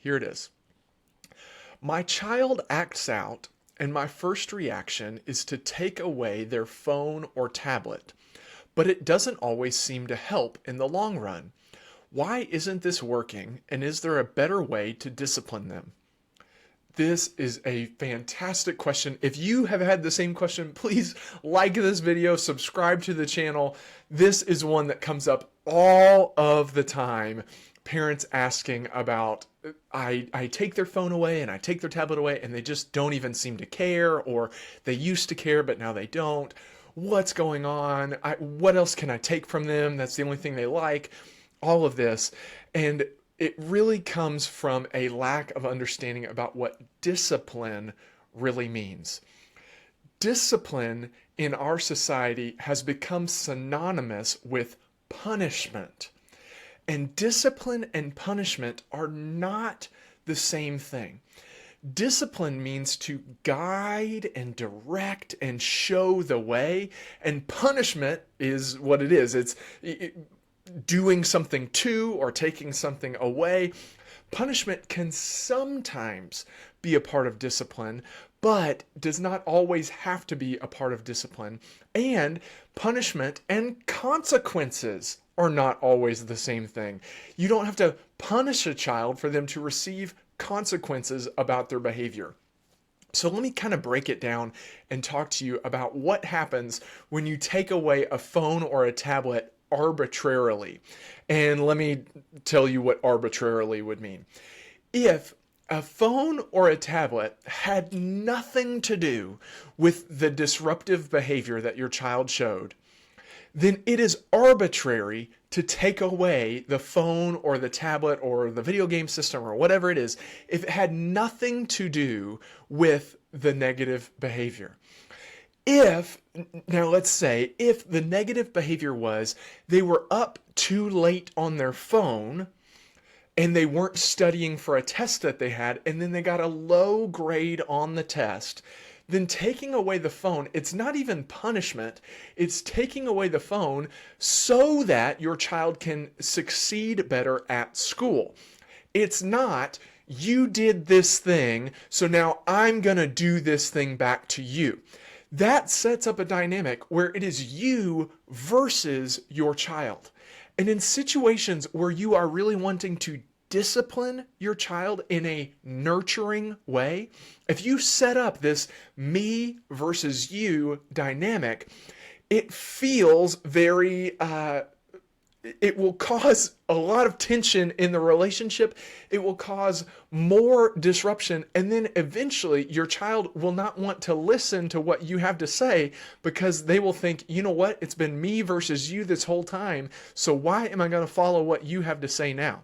Here it is. My child acts out, and my first reaction is to take away their phone or tablet, but it doesn't always seem to help in the long run. Why isn't this working, and is there a better way to discipline them? This is a fantastic question. If you have had the same question, please like this video, subscribe to the channel. This is one that comes up all of the time. Parents asking about, I take their phone away and I take their tablet away and they just don't even seem to care, or they used to care but now they don't. What's going on? What else can I take from them? That's the only thing they like. All of this. And it really comes from a lack of understanding about what discipline really means. Discipline in our society has become synonymous with punishment. And discipline and punishment are not the same thing. Discipline means to guide and direct and show the way, and punishment is what it is. It's doing something to or taking something away. Punishment can sometimes be a part of discipline, but does not always have to be a part of discipline. And punishment and consequences are not always the same thing. You don't have to punish a child for them to receive consequences about their behavior. So let me kind of break it down and talk to you about what happens when you take away a phone or a tablet arbitrarily. And let me tell you what arbitrarily would mean. If a phone or a tablet had nothing to do with the disruptive behavior that your child showed, then it is arbitrary to take away the phone or the tablet or the video game system or whatever it is if it had nothing to do with the negative behavior. Now let's say if the negative behavior was they were up too late on their phone and they weren't studying for a test that they had, and then they got a low grade on the test, then taking away the phone, it's not even punishment, it's taking away the phone so that your child can succeed better at school. It's not, you did this thing, so now I'm going to do this thing back to you. That sets up a dynamic where it is you versus your child. And in situations where you are really wanting to discipline your child in a nurturing way, if you set up this me versus you dynamic, it feels very, it will cause a lot of tension in the relationship. It will cause more disruption. And then eventually your child will not want to listen to what you have to say because they will think, you know what? It's been me versus you this whole time. So why am I going to follow what you have to say now?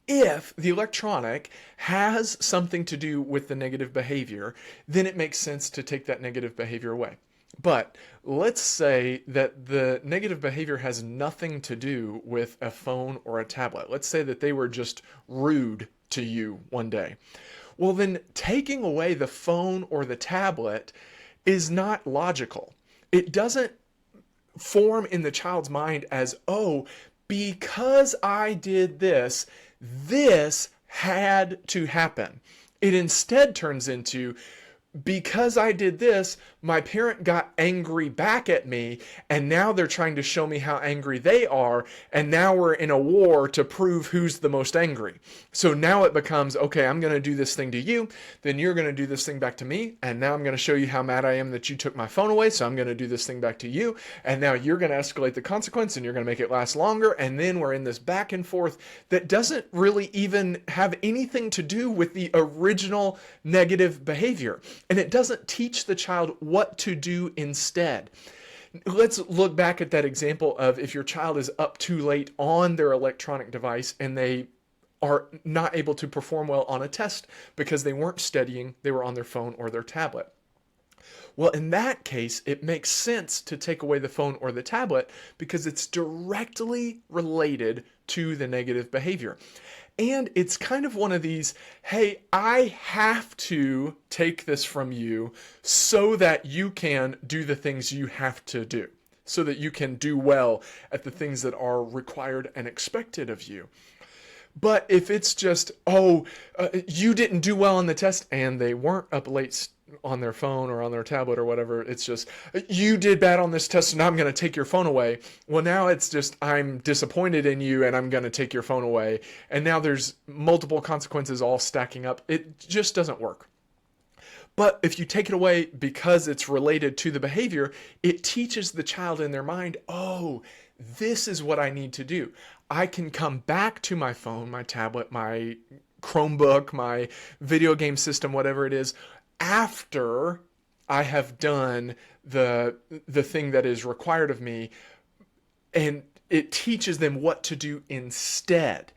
If the electronic has something to do with the negative behavior, then it makes sense to take that negative behavior away. But let's say that the negative behavior has nothing to do with a phone or a tablet. Let's say that they were just rude to you one day. Well, then taking away the phone or the tablet is not logical. It doesn't form in the child's mind as, oh, because I did this, this had to happen. It instead turns into, because I did this, my parent got angry back at me, and now they're trying to show me how angry they are, and now we're in a war to prove who's the most angry. So now it becomes, okay, I'm going to do this thing to you, then you're going to do this thing back to me, and now I'm going to show you how mad I am that you took my phone away, so I'm going to do this thing back to you, and now you're going to escalate the consequence, and you're going to make it last longer, and then we're in this back and forth that doesn't really even have anything to do with the original negative behavior. And it doesn't teach the child what to do instead. Let's look back at that example of if your child is up too late on their electronic device and they are not able to perform well on a test because they weren't studying, they were on their phone or their tablet. Well, in that case, it makes sense to take away the phone or the tablet because it's directly related to the negative behavior. And it's kind of one of these, hey, I have to take this from you so that you can do the things you have to do, so that you can do well at the things that are required and expected of you. But if it's just, you didn't do well on the test, and they weren't up late on their phone or on their tablet or whatever, it's just, you did bad on this test, so now I'm going to take your phone away. Well, now it's just, I'm disappointed in you and I'm going to take your phone away. And now there's multiple consequences all stacking up. It just doesn't work. But if you take it away because it's related to the behavior, it teaches the child in their mind, oh, this is what I need to do. I can come back to my phone, my tablet, my Chromebook, my video game system, whatever it is, after I have done the thing that is required of me, and it teaches them what to do instead.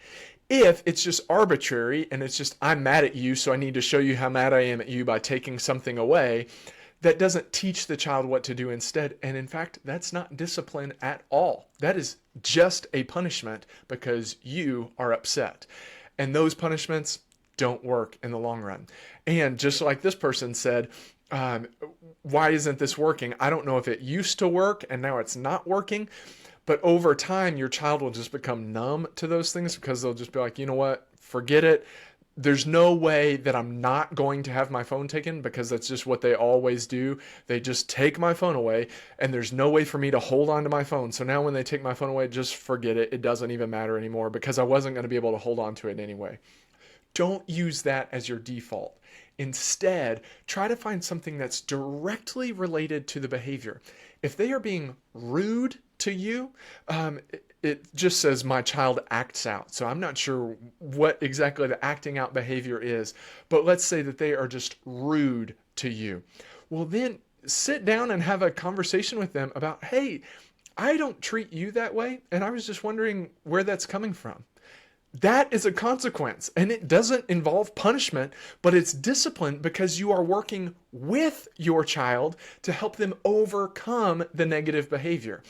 If it's just arbitrary and it's just, I'm mad at you, so I need to show you how mad I am at you by taking something away, that doesn't teach the child what to do instead. And in fact, that's not discipline at all. That is just a punishment because you are upset. And those punishments don't work in the long run. And just like this person said, why isn't this working? I don't know if it used to work and now it's not working. But over time, your child will just become numb to those things because they'll just be like, you know what, forget it. There's no way that I'm not going to have my phone taken because that's just what they always do. They just take my phone away, and there's no way for me to hold on to my phone. So now when they take my phone away, just forget it. It doesn't even matter anymore because I wasn't going to be able to hold on to it anyway. Don't use that as your default. Instead, try to find something that's directly related to the behavior. If they are being rude to you, it just says my child acts out. So I'm not sure what exactly the acting out behavior is, but let's say that they are just rude to you. Well, then sit down and have a conversation with them about, hey, I don't treat you that way, and I was just wondering where that's coming from. That is a consequence, and it doesn't involve punishment, but it's discipline because you are working with your child to help them overcome the negative behavior.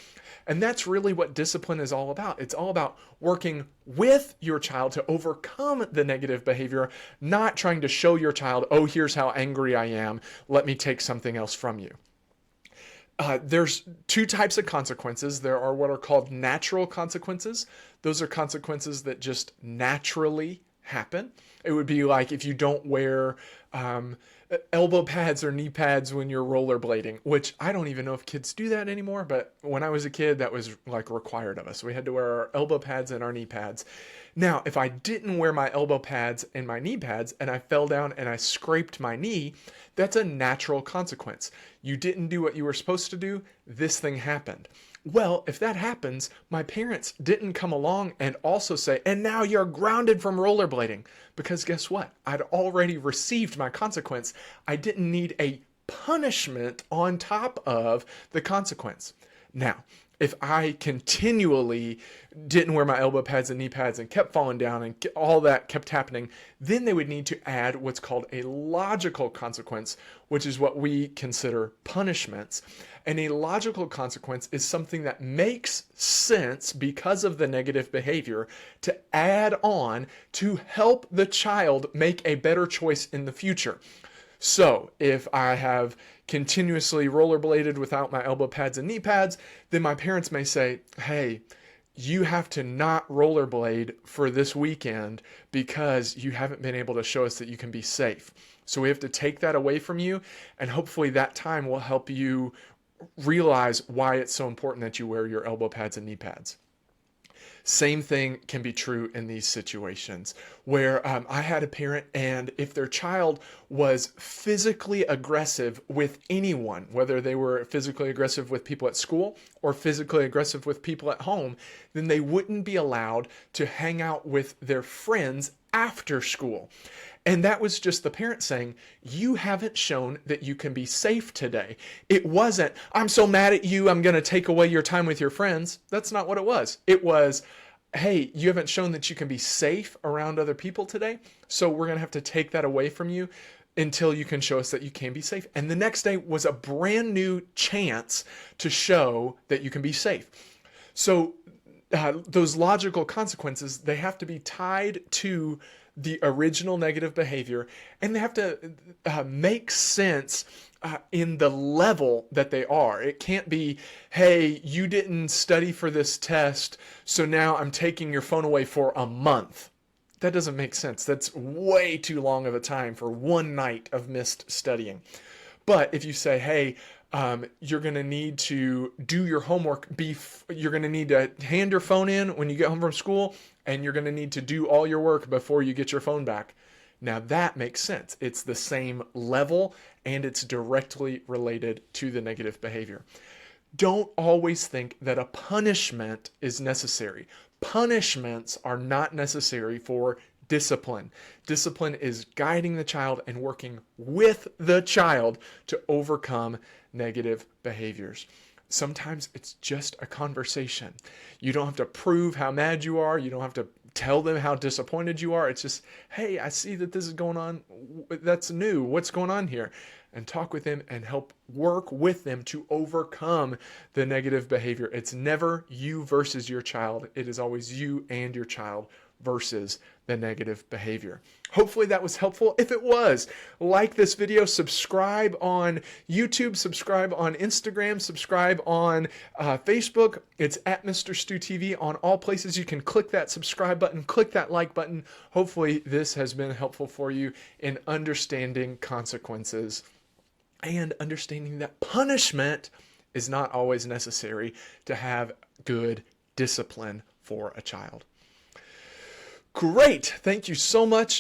And that's really what discipline is all about. It's all about working with your child to overcome the negative behavior, not trying to show your child, oh, here's how angry I am. Let me take something else from you. There's two types of consequences. There are what are called natural consequences. Those are consequences that just naturally happen. It would be like if you don't wear elbow pads or knee pads when you're rollerblading, which I don't even know if kids do that anymore, but when I was a kid, that was like required of us. We had to wear our elbow pads and our knee pads. Now, if I didn't wear my elbow pads and my knee pads and I fell down and I scraped my knee, that's a natural consequence. You didn't do what you were supposed to do, this thing happened. Well, if that happens, my parents didn't come along and also say, and now you're grounded from rollerblading. Because guess what? I'd already received my consequence. I didn't need a punishment on top of the consequence. Now, if I continually didn't wear my elbow pads and knee pads and kept falling down and all that kept happening, then they would need to add what's called a logical consequence, which is what we consider punishments. And a logical consequence is something that makes sense because of the negative behavior to add on to help the child make a better choice in the future. So if I have continuously rollerbladed without my elbow pads and knee pads, then my parents may say, hey, you have to not rollerblade for this weekend because you haven't been able to show us that you can be safe. So we have to take that away from you, and hopefully that time will help you realize why it's so important that you wear your elbow pads and knee pads. Same thing can be true in these situations where I had a parent, and if their child was physically aggressive with anyone, whether they were physically aggressive with people at school or physically aggressive with people at home, then they wouldn't be allowed to hang out with their friends after school. And that was just the parent saying, you haven't shown that you can be safe today. It wasn't, I'm so mad at you, I'm going to take away your time with your friends. That's not what it was. It was, hey, you haven't shown that you can be safe around other people today, so we're going to have to take that away from you until you can show us that you can be safe. And the next day was a brand new chance to show that you can be safe. So those logical consequences, they have to be tied to the original negative behavior, and they have to make sense in the level that they are. It can't be, hey, you didn't study for this test, so now I'm taking your phone away for a month. That doesn't make sense. That's way too long of a time for one night of missed studying. But if you say, hey, you're going to need to do your homework, you're going to need to hand your phone in when you get home from school, and you're going to need to do all your work before you get your phone back. Now that makes sense. It's the same level and it's directly related to the negative behavior. Don't always think that a punishment is necessary. Punishments are not necessary for discipline. Discipline is guiding the child and working with the child to overcome negative behaviors. Sometimes it's just a conversation. You don't have to prove how mad you are. You don't have to tell them how disappointed you are. It's just, hey, I see that this is going on. That's new. What's going on here? And talk with them and help work with them to overcome the negative behavior. It's never you versus your child. It is always you and your child versus the negative behavior. Hopefully that was helpful. If it was, like this video, subscribe on YouTube, subscribe on Instagram, subscribe on Facebook. It's at Mr. Stu TV on all places. You can click that subscribe button, click that like button. Hopefully this has been helpful for you in understanding consequences and understanding that punishment is not always necessary to have good discipline for a child. Great. Thank you so much.